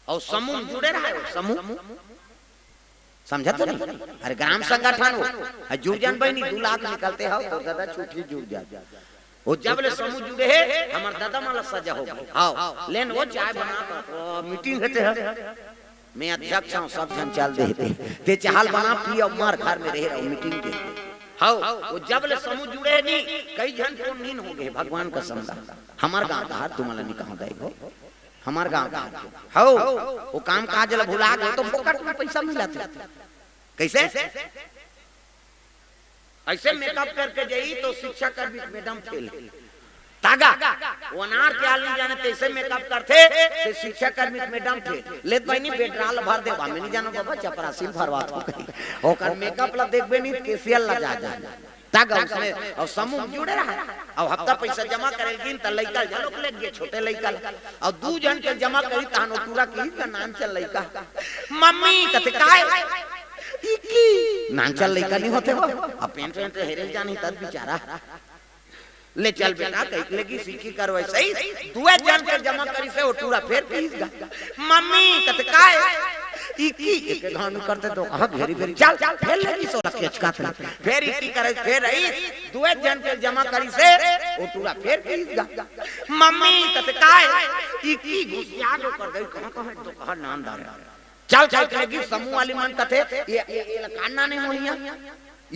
और समूह जुड़े रहा है समूह, समझा तो नहीं? अरे ग्राम संगठन हो जुर्जन बहनी 2 लाख निकलते हो तो दादा छुट्टी जुड़ जा वो जब ले समूह जुड़े है हमार दादा माला सजा हो गई। आओ लेन वो चाय बना मीटिंग होते है मैं अध्यक्ष हूं सब जन चल देते ते चाहल बना पी और मार घर में रह रहा मीटिंग के। हां वो जब ले समूह जुड़े है नी कई जन को नींद हो गए भगवान का समझा हमार गांव का तुम्हारा नहीं कहां जाएगो हमार गांव का हां वो काम काज ल भुला गए तो फोकट में पैसा मिला था कैसे ऐसे मेकअप करके जाई तो शिक्षा कर भी मैडम फेल तागा वो अनार के आल नहीं जाने कैसे मेकअप करते ते शिक्षा कर्मी मैडम थे लेत बहनी बेडराल भर दे मैं नहीं जानो बाबा चपरासील भरवात को कही ओकर मेकअप ला देखबे नहीं केसीएल ला जा तागा उसमें और समूह जुड़े रहा और हफ्ता पैसा जमा करेलगिन त लइका जलो ले गे छोटे लइका और 2 जन के जमा करी तानो पूरा की का नाम चल लइका मम्मी कते काय इकी नाम चल लइका नहीं होते वो अब पेंट हेरे जानी तब बेचारा ले चल बेटा कह लेगी सीखी कर वैसे ही 2 जन के जमा करी से ओटूरा फिर पीस गा मम्मी कत काय इकी एक घान करते तो कहां घेरी घेरी चल फिर लेगी सो रखेच का फिर इकी करे फिर रही 2 जन के जमा करी से ओटूरा फिर पीस गा मम्मी कत काय इकी घुसिया जो कर गई कहां तो कहां नाम दार चल चल करेगी समूह वाली मन कथे ये कान्ना नहीं होइया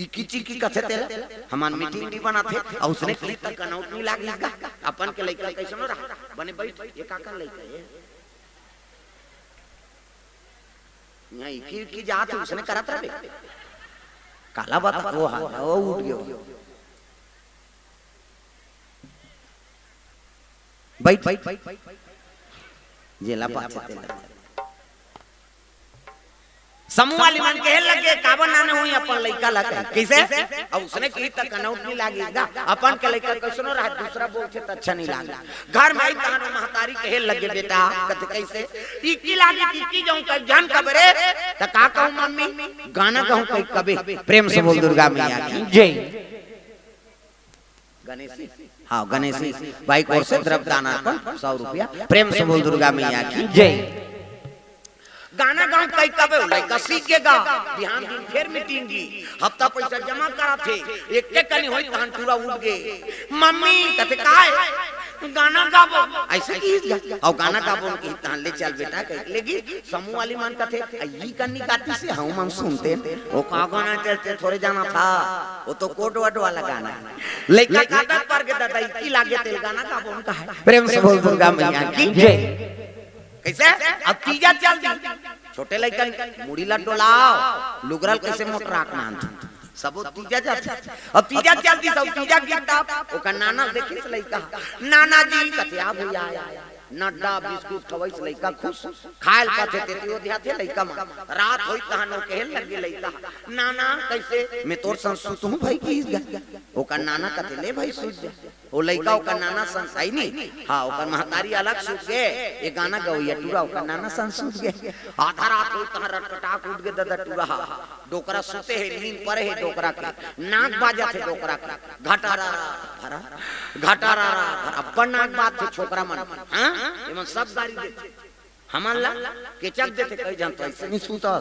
इकी चिकी कथे तेला हमान मीटिंग नहीं बनाते और उसने क्लिक तक कनौट नहीं लाग इसका अपन के लइका कैसनो रहा बने बैठ ये काका लइका है नहीं की जात उसने करत रहे काला बता वो उठ गयो बैठ जेला पाछे तेला समूह वाली मन के लगे काबन नाने हुई अपन लइका लगा कैसे और उसने की तक कनौट नहीं लागेगा अपन के लइका कैसनो रहा दूसरा बोलते त अच्छा नहीं लागा घर में तानो महतारी कहे लगे बेटा कत कैसे इकी लागे इकी जाऊं कई जान कबरे त का कहूं मम्मी गाना कहूं कई कबे प्रेम से बोल दुर्गा मैया की जय गणेश हां गणेश भाई कोर से द्रव्य दान अर्पण 100 रुपया प्रेम से बोल दुर्गा मैया की जय गाना गाँव कई कबे लइका सीखेगा ध्यान दिन फिर मीटिंग की हफ्ता पैसा जमा करा थे एक कनी होई तहन पूरा उठ गए मम्मी कते काय गाना गाबो ऐसे की और गाना गाबो की तहन ले चल बेटा कह लेगी समूह वाली मान कथे ई कन्नी गाती से हम सुनते वो का गाना चलते थोड़े जाना था वो तो कोट वट वाला गाना लइका काटा पर के दादा की लागे तेल गाना गाबो उनका है प्रेम से बोल दुर्गा मैया की जय कैसे अब तीजा चल दी छोटे लइका मुड़ी ला डोलाओ लुगरल कैसे मोटराक मान सब तीजा जाता अब तीजा चल दी सब तीजा गिरता ओका नाना देखिस लइका नाना जी कथिया भैया नड्डा बिस्कुट खवैस लइका खुश खायल कथे तेतियो ध्या थे लइका मा रात होई तहनो कहन लगे लइका नाना कैसे मैं तोर संसुत हूं भाई की ओका नाना कथे ले भाई सूझ जा ओ लइका ओका नाना संसाई नहीं हां ओका महतारी अलग सूझ गए ये गाना गवैया टूरा ओका नाना संसूझ गए आधा रात होई तहर रटपटाक उठ गए दादा टूरा डोकरा सुते है नींद परे है डोकरा का नाक बाजा थे डोकरा का घटारा भरा घटारा अपन नाक बात थे छोकरा मन हां एमन सब गाड़ी देते हमला केचक देते कई जन तो ऐसे नहीं सूता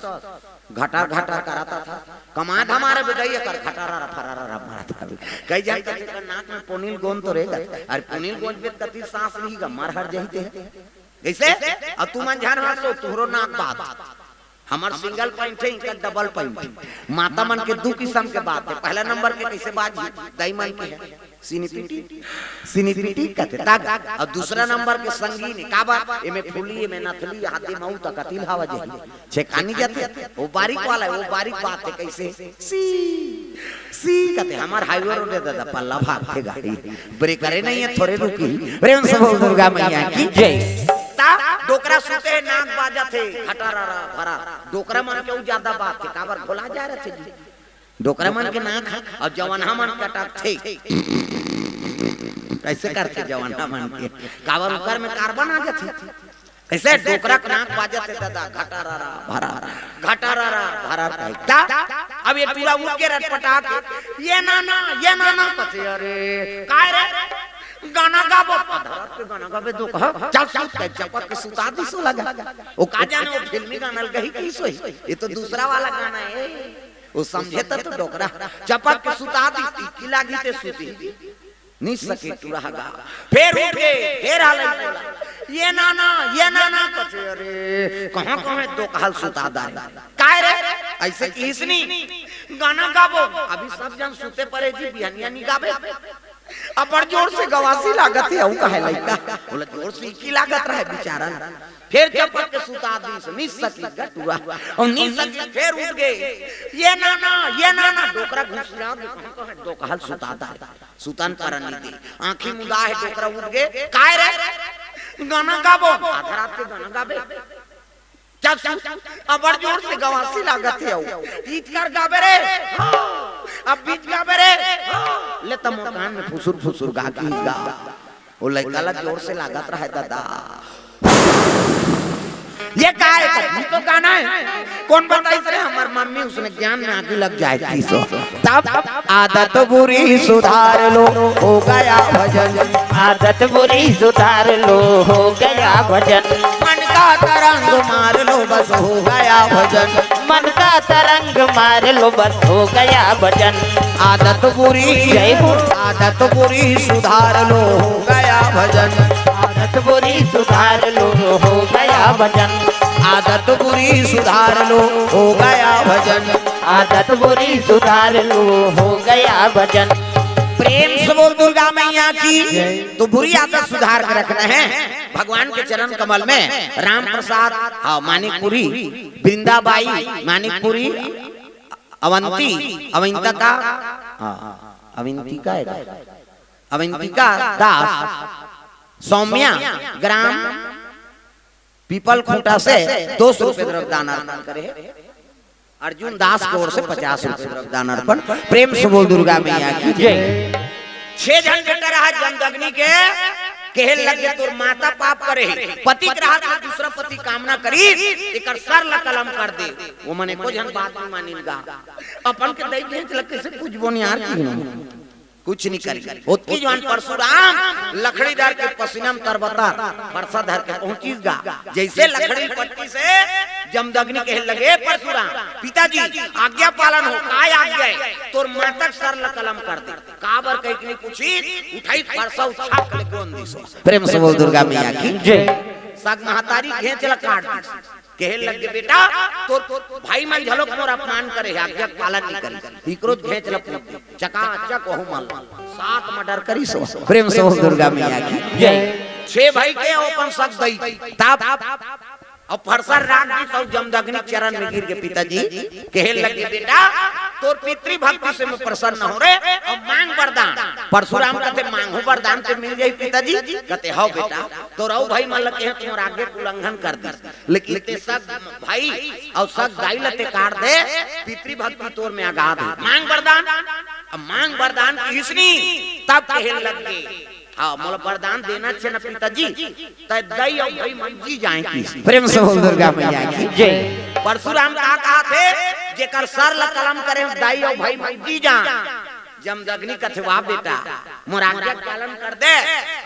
घटा घटा कराता था कमाद हमारे बेदैया कर घटारा फरारा मारा था कई जन के नाक में पोनील गोंद तो रहेगा अरे पोनील गोंद पे कति सांस नहीं गा मार हट जाते कैसे अब तू मन ध्यान रखो तोहरो नाक बात हमार सिंगल पॉइंट है इनका डबल पॉइंट माता मन के 2 किस्म के बात है पहला नंबर के कैसे बाजी दाई मन के है सीनी पीटी कहते तागा और दूसरा नंबर के संगीन का बात एमे फुली में नथली हाथे मऊ तक कतिल हवा जे छेकानी जाते वो बारीक वाला है वो बारीक बात है कैसे सी कहते हमार हाईवे रोड दादा पल्ला भाग थे गाड़ी ब्रेक करे नहीं है थोड़े रुकी प्रेम से बोल दुर्गा मैया की जय डोकरा सुते नाक बाजा थे घटारा भरा डोकरा मन के ज्यादा बात थे काबर खोला जा रहे थे जी डोकरा मन के नाक और जवाना मन के अटक थे कैसे करते जवाना मन के काबर ऊपर में कार्बन आ जाते कैसे डोकरा का नाक बाजा थे दादा घटारा भरा कहता अब ये पूरा उठ के रटपटा के ये नाना कथे अरे काय रे गाना गाबो धरत के गाना गाबे तो कह चल सूत के चपक के सुता दी सो लगा ओ का जाने वो फिल्मी गाना गही की सोई ये तो दूसरा वाला गाना है वो समझे तो डोकरा चपक के सुता दी की लागी ते सूती नहीं सके तू रहा फिर उठ गए फिर हाल ये नाना कथे अरे कहां दो काल सुता दार काय रे ऐसे किसनी गाना गाबो अभी सब जन सुते पड़े जी बिहनिया नहीं गाबे अब बड़ जोर से गवासी लागत है कहे लइका बोला जोर से की लागत रहे बेचारा फिर चपक के सुता दी से नहीं सकी गटुआ और नहीं सकी फिर उठ गए ये नाना डोकरा घुसला दो काल सुता दा सुतन पर नहीं दी आंखें मुदा है डोकरा उठ गए काय रे गाना गाबो आधा रात के गाना गाबे चल अब बड़ जोर से गवासी लागत है ईद कर गाबे रे अब बीच गाबे रे ले त मकान में फुसुर गा की गा वो लड़का ला जोर से लागत रहा है दादा ये का है तो गाना है कौन बताई रे हमार मम्मी उसने ज्ञान में आगे लग जाए थी सो तब आदत बुरी सुधार लो हो गया भजन आदत बुरी सुधार लो हो गया भजन मन का तरंग मार लो बस हो गया भजन मन का तरंग मार लो बस हो गया भजन आदत बुरी सुधार लो हो गया भजन आदत बुरी सुधार लो हो गया भजन आदत बुरी सुधार लो हो गया भजन आदत बुरी सुधार लो हो गया भजन प्रेम से बोल दुर्गा मैया की तो बुरी आदत सुधार कर रखना है भगवान के चरण कमल में राम प्रसाद मानिकपुरी वृंदाबाई मानिकपुरी अवंतिका दास सौम्या ग्राम पीपल खूंटा से 200 रुपए द्रव्यदान अर्पण करे अर्जुन दास की ओर से 50 रुपए द्रव्यदान अर्पण प्रेम से बोल दुर्गा मैया की जय 6 जन बेटा रहा जमदग्नि के कहल लगे तोर माता पाप करे पति के रहा तो दूसरा पति कामना करी एकर सर ला कलम कर दे वो मने को जन बात नहीं मानिलगा अपन के दई भेज लग कैसे पूछबो नहीं यार की कुछ नहीं करी ओतकी जवान परशुराम लकड़ीदार के पसीना में तरबता बरसा धर के पहुंचीगा जैसे लकड़ी पट्टी से जमदग्नि कहने लगे परशुराम पिताजी आज्ञा पालन हो काय आज्ञा है तोर मातक सर ल कलम कर दे काबर कह के पूछी उठाई परसा उठा के गोंदी सो प्रेम से बोल दुर्गा मैया की जय सग महतारी घेंचला काट कहे लगे बेटा तो भाई मन झलक मोर अपमान करे आज्ञा पालन नहीं करी इकरो घेंच लप चकाचक हो मल 7 मर्डर करी सो प्रेम से बोल दुर्गा मैया की जय 6 भाई के अपन सग दई ताप और फरसर राग दी सब जमदग्नि चरण में गिर के पिताजी कहे लगे बेटा तोर पितृ भक्ति से मैं प्रसन्न हो रे और मांग वरदान परशुराम कहते मांगो वरदान ते मिल जाई पिताजी कहते हो बेटा तो रहो भाई मान लगे हैं तुम आगे उल्लंघन कर दी लेकिन ते सब भाई और सब गाय लते काट दे पितृ भक्ति तोर में आगा दे मांग वरदान की हिस्नी तब कहे लगे हाँ मोला वरदान देना छे न पिताजी त दई और भाई मंजी जाए की प्रेम से बोल दुर्गा मैया की जय परशुराम कहा थे जेकर सर ल कलम करे दई और भाई मंजी जा जमदग्नि कथवा बेटा मोर आज्ञा पालन कर दे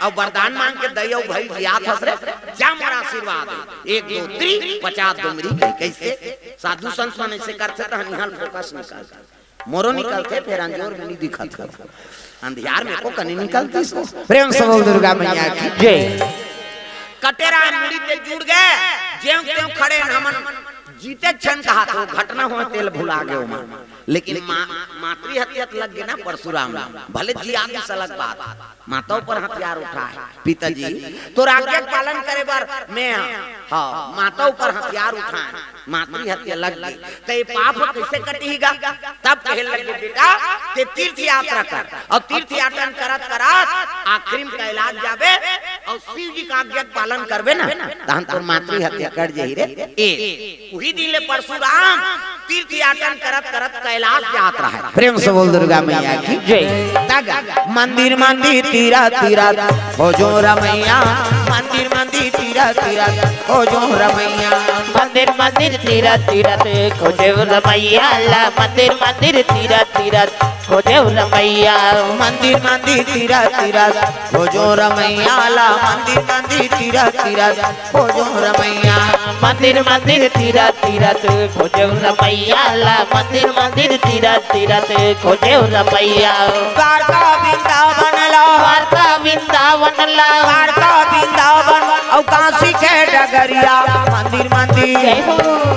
और वरदान मांग के दई और भाई लिया था रे जा मोर आशीर्वाद 1 2 3 50 डुमरी कैसे साधु संत मन ऐसे करते त निहाल फोकस निकाल मोरो निकलते फिर अंजोर में नहीं दिखत अंधियार में को कनी निकलती सो प्रेम से बोल दुर्गा मैया की जय कटेरा मुड़ी ते जुड़ गए जेव तेव खड़े हमन जीते क्षण कहा तो घटना हो तेल भुला गए मन लेकिन मातृ हत्या लग गए ना परशुराम भले जी आगे सलग बात माताओं पर हथियार उठाए पिताजी तो आज्ञा पालन करे बार मैं हाँ माताओं पर हथियार उठाए मातृ हत्या लग गई तो ये पाप कैसे कटेगा तब कहे लगे बेटा ते तीर्थ यात्रा कर और तीर्थ यात्रा करत आखिरी में कैलाश जाबे और शिव जी का आज्ञा पालन करबे ना तहन तोर मातृ हत्या कर जही रे वही दिन ले परशुराम तीर्थ यात्रा करत कैलाश यात्रा है प्रेम से बोल दुर्गा मैया की जय मंदिर मंदिर तीरा तीरा हो जो रमैया मंदिर मंदिर तीरथ तीरथ खोजो रमैया मंदिर मंदिर तीरथ तीरथ खोजे रमैया ला मंदिर मंदिर तीरथ तीरथ खोजे रमैया मंदिर मंदिर तीरथ तीरथ खोजो रमैया ला मंदिर मंदिर तीरथ तीरथ खोजो रमैया मंदिर मंदिर तीरथ तीरथ खोजे रमैया ला मंदिर मंदिर तीरथ तीरथ खोजे रमैया द्वारका वृंदावन ला द्वारका वृंदावन ला द्वारका वृंदावन और काशी के डगरिया मंदिर मंदिर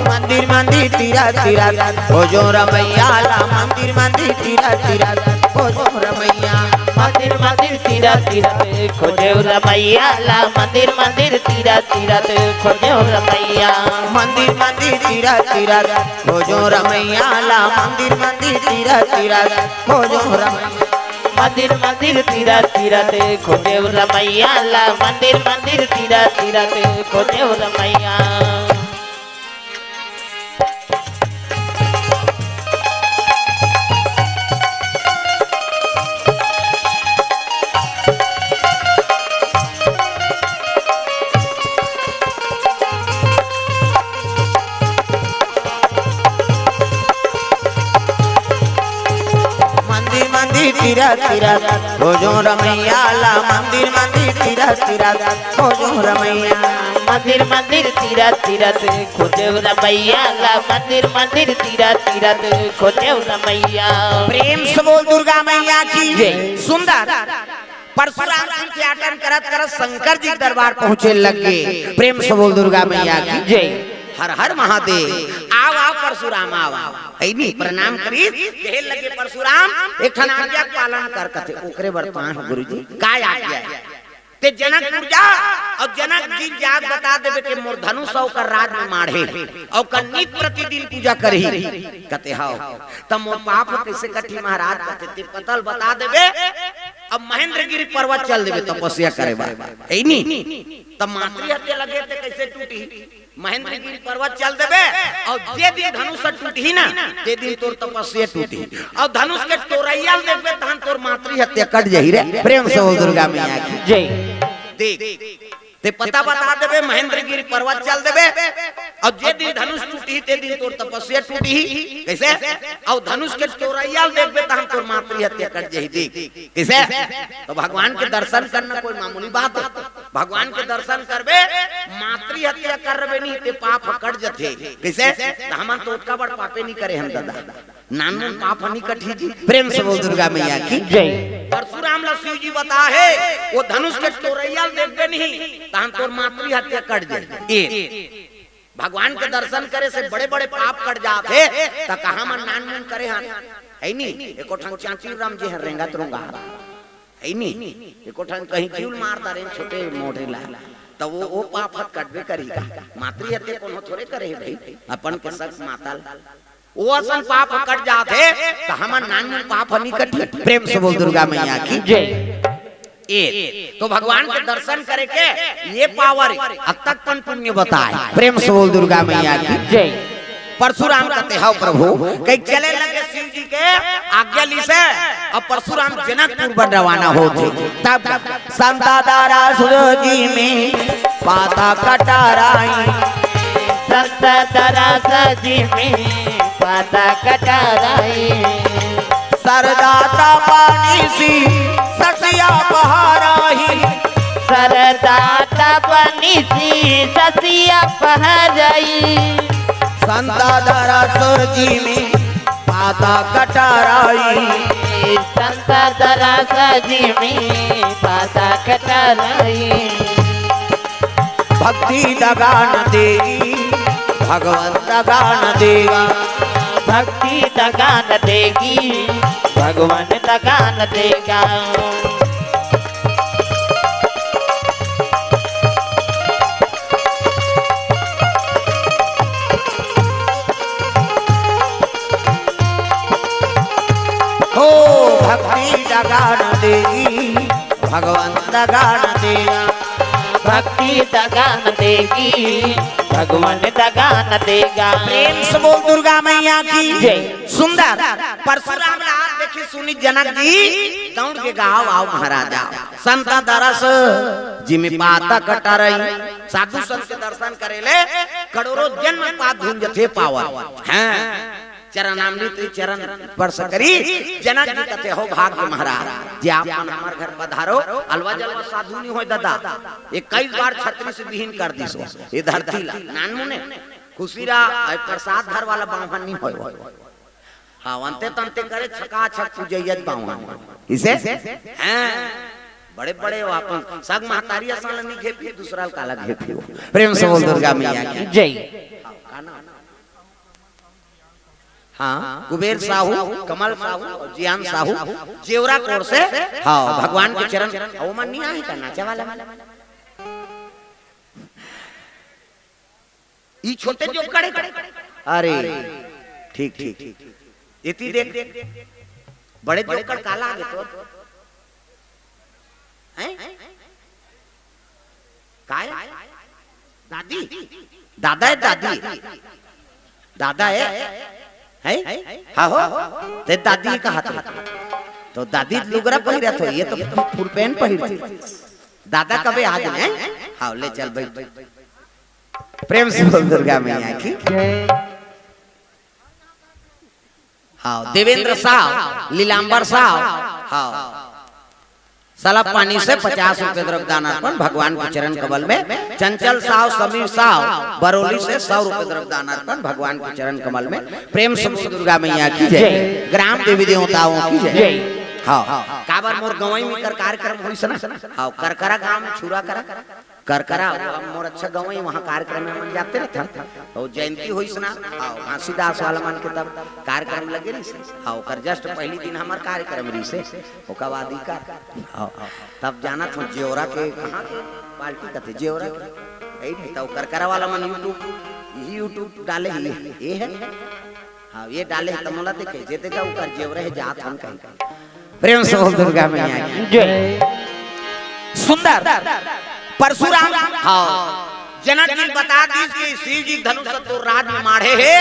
मंदिर मंदिर तीरथ तीरथ खोजो रमैया ला मंदिर मंदिर तीरथ तीरथ खोजो रमैया मंदिर मंदिर तीरथ तीरथ खोजे रमैया ला मंदिर मंदिर तीरथ तीरथ खोजे रमैया मंदिर मंदिर तीरथ तीरथ खोजो रमैया ला मंदिर मंदिर तीरथ तीरथ खोजो रमैया मंदिर मंदिर तीरथ तीरथ खोजे रमैया ला मंदिर मंदिर तीरथ तीरथ खोजे रमैया तीरथ तीरथ खोजो रमैया ला मंदिर मंदिर तीरथ तीरथ खोजो रमैया मंदिर मंदिर तीरथ तीरथ खोजे रमैया ला मंदिर मंदिर तीरथ तीरथ खोजे रमैया प्रेम से बोल दुर्गा मैया की सुंदर परशुराम तीर्थयाटन करत करत शंकर जी दरबार पहुँचे लगे प्रेम से बोल दुर्गा मैया की जय हर हर महादेव आओ आओ परशुराम आओ आओ ऐनी प्रणाम करी कहे लगे परशुराम एक ठन आज्ञा पालन कर कथे ओकरे बर्तमान गुरुजी का आज्ञा ते जनकपुर जा और जनक जी जाग बता देवे के मोर धनुष और कर राज में माढ़े और कन्नी प्रतिदिन पूजा करही कते हाओ तब मोर पाप कैसे कठी महाराज कते ते पतल बता देवे अब महेंद्रगिरी पर्वत चल देवे तपस्या करे बा ऐनी तब मातृ हत्या लगे ते कैसे टूटी महेंद्रगिरी पर्वत चल देवे और जे दिन धनुष टूटी ना ते दिन तोर तपस्या टूटी और धनुष के तोरैया देवे तहन तोर मातृ हत्या कट जही रे प्रेम से बोल दुर्गा मैया की जय देख ते पता बता देवे महेंद्रगिरी पर्वत चल देवे और जे दिन धनुष टूटी ते दिन तोर तपस्या टूटी कैसे और धनुष के तोरैया देवे तहन तोर मातृ हत्या कट जही देख कैसे तो भगवान के दर्शन करना कोई मामूली बात है भगवान के दर्शन करबे मातृ हत्या करबे नहीं ते पाप कट जथे कैसे हमन तो उठका बड़ पापे नहीं करे हम दादा नानू पाप नहीं कठी जी प्रेम से बोल दुर्गा मैया की जय परशुराम ला शिव जी बता है वो धनुष के तोरैया देवे नहीं तहन तोर मातृ हत्या कट जाए भगवान के दर्शन करे से बड़े बड़े पाप कट जाते त कहां मन नान मन करे हन है नी एको ठन चाची राम जी हर रेंगा तरुंगा है नी एको ठन कहीं क्यों मारता रे छोटे मोटे ला तो वो पाप कटबे करेगा मातृ हत्या कोनो थोड़े करे भाई अपन के शख्स माताल वो असन पाप कट जाते तो हमन नान पाप नहीं कटी प्रेम से बोल दुर्गा मैया की जय तो भगवान के दर्शन करे के ये पावर अब तक पुण्य बताए प्रेम से बोल दुर्गा मैया की जय परशुराम कहते हो प्रभु कहीं चले लगे शिव जी के आज्ञा ली से अब परशुराम जनकपुर पर रवाना हो थे तब संता दारा जी में पाता कटाराई संता दारा जी में पाता कटाराई सरदाता पानी सी ससिया बहाराही सरदाता पानी सी ससिया बहाराई संता दारा जी में पाता कटाराई संता दारा जी में पाता कटाराई भक्ति दगान देगी भगवंत दगान देगा भक्ति दगान देगी भगवान दगान देगा हो भक्ति दगान देगी भगवंत दगान देगा भक्ति दगान देगी भगवान दगान देगा प्रेम से बोल दुर्गा मैया की जय सुंदर परशुराम रात देखी सुनी जनक जी दौड़ के गाँव आओ महाराजा संता दरस जिमे पाता कटा रही साधु संत के दर्शन करेले करोड़ों जन्म पाप धुन जथे पावा हैं चरणामृत चरण स्पर्श करी जनक जी कथे हो भाग्य महाराज जे आपन हमर घर पधारो अलवा जलवा साधु नहीं होय दादा 21 बार छत्री से विहीन कर दिसो ये धरती ला नान मुने खुशीरा प्रसाद धर वाला बावन नहीं होय हां अंते तंते करे छका छक पूजैयत बावन इसे हैं बड़े बड़े वापन सग महतारिया साल नहीं घेपी दूसरा काला घेपी प्रेम से बोल दुर्गा मैया की जय। हाँ कुबेर साहू कमल साहू और जियान साहू जेवरा कोर से हाँ भगवान के चरण ओ मन नहीं आए करना नाचे वाला ई छोटे जो कड़े अरे ठीक ठीक इति देख बड़े जोकर काला आगे तो हैं काय दादी दादा है दादी दादा है हाँ हो ते दादी का हाथ तो दादी लुगरा पहिरा तो ये तो फुल पैंट पहिरती दादा कभी आज हैं हाँ ले चल भाई प्रेम से बोल दुर्गा मैया की हाँ देवेंद्र साहब लीलांबर साहब हाँ साला पानी से 50 रुपए द्रव्यदान अर्पण भगवान के चरण कमल में चंचल साहब समीर साहब बरौली से 100 रुपए द्रव्यदान अर्पण भगवान के चरण कमल में प्रेम से दुर्गा मैया की जय ग्राम देवी देवताओं की जय हाँ काबर मोर गवई में कर कार्यक्रम होई सना हाँ करकरा गांव में छुरा करा करकरा मोर अच्छा गवई वहां कार्यक्रम में मन जाते रहते और जयंती होई सना हाँ घासीदास वाला मन के तब कार्यक्रम लगे रही से हाँ कर जस्ट पहली दिन हमार कार्यक्रम रही से ओका बाद ही का हाँ तब जाना था जेवरा के कहां पार्टी कथे जेवरा के नहीं तो करकरा वाला मन यूट्यूब डाले ये है हाँ ये डाले तमला देखे जे देखा ऊपर जेवरा है जात हम कहीं प्रेम से बोल दुर्गा मैया की जय। सुंदर परशुराम हाँ जनक जी बता दी कि शिव जी धनुष तो राज में मारे है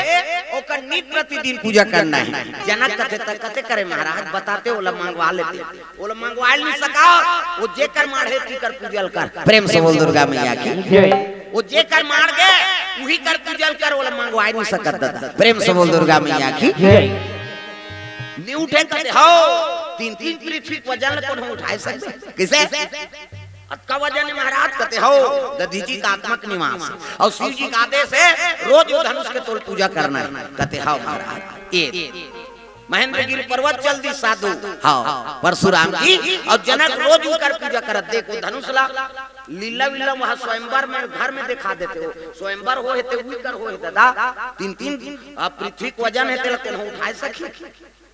ओकर नित प्रतिदिन पूजा करना है जनक कथे तक कथे करे महाराज बताते ओला मंगवा लेते ओला मंगवा नहीं सका वो जेकर मारे तीकर पूजल कर प्रेम से बोल दुर्गा मैया की वो जेकर मार गए वही कर पूजल कर ओला मंगवा नहीं सकत दादा प्रेम से बोल दुर्गा मैया की नहीं उठे कहते हो 3-3 पृथ्वी वजन कौन हम उठा सकते किसे अतका वजन महाराज कहते हो दधीची का आत्मक निवास और शिव जी का आदेश है रोज धनुष के तोल पूजा करना है कहते हो महाराज ये महेंद्रगिरी पर्वत चल दी साधु हाँ परशुराम जी और जनक रोज उनकर पूजा करत देखो धनुष ला लीला विला वहां स्वयंवर में घर में दिखा देते हो स्वयंवर हो हेते उही कर हो दादा 3-3 पृथ्वी वजन है तेल को उठाए सकी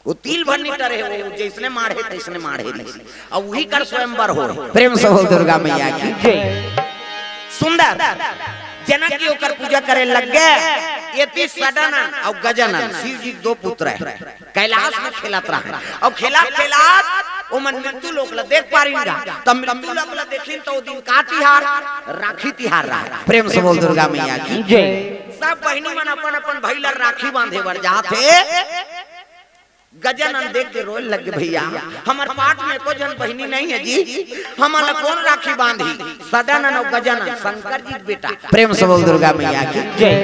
वो तिल भर नीटर है वो जैसने मारे तैसने मारे नहीं और वही कर स्वयंवर हो प्रेम से बोल दुर्गा मैया की सुंदर जनक जी होकर पूजा करे लग गए ये सदानंद और गजानन शिव जी 2 पुत्र है कैलाश में खेलत रहा और खेला ओ मन मृत्यु लोक ला देख पारिंगा तब मृत्यु लोक ला देखिन तो दिन का तिहार राखी तिहार रहा प्रेम से बोल दुर्गा मैया की सब बहिनी मन अपन अपन भैला राखी बांधे बर जाते गजानन देख के रोए लगे भैया हमार पाठ में को जन बहिनी नहीं है जी हमारा कौन राखी बांधी सदानंद और गजानन शंकर जी बेटा प्रेम से बोल दुर्गा मैया की जय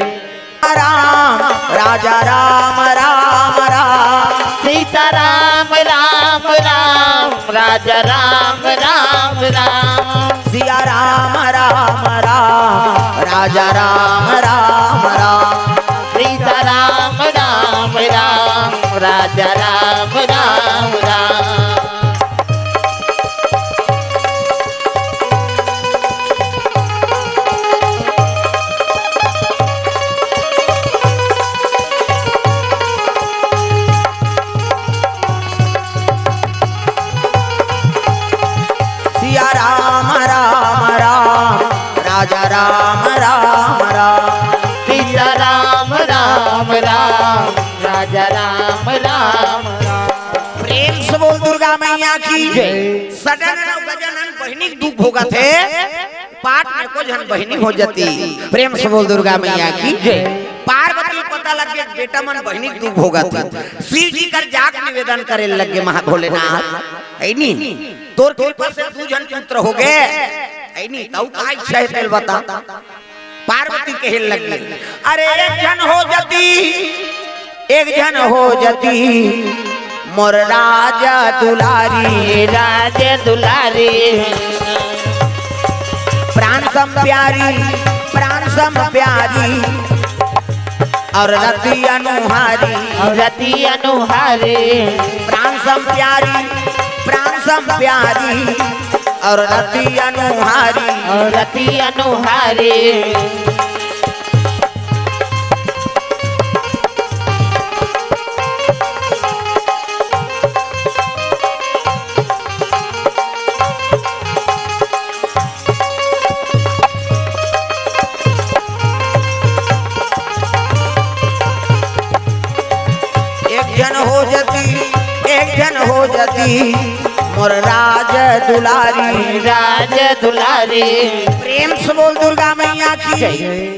राम राजा राम राम राम सीता राम राम राम राजा राम राम राम सिया राम राम राम राजा राम राम राम सीता राम राम राम राजा राम राम राम सिया राम राम राम राजा राम राम राम सीता राम राम राम राजा राम राम राम प्रेम से बोल दुर्गा मैया की सदानंद और गजानन बहिनी दुख भोगा थे पाठ में को जन बहिनी हो जाती प्रेम से बोल दुर्गा मैया की पार्वती पता लग गया बेटा मन बहिनी दुख भोगा थी शिव जी कर जाग निवेदन करे लगे महा भोलेनाथ है नी तोर कृपा से 2 जन पुत्र हो गए ऐ नहीं तऊ का इच्छा है तेल बता पार्वती कहे लगी अरे एक जन हो जती मोर राजा दुलारी राजा दुलारी प्राण सम प्यारी और रति अनुहारी प्राण सम प्यारी और रति अनुहारी एक जन हो जती मोर राज दुलारी प्रेम से बोल दुर्गा मैया की जय।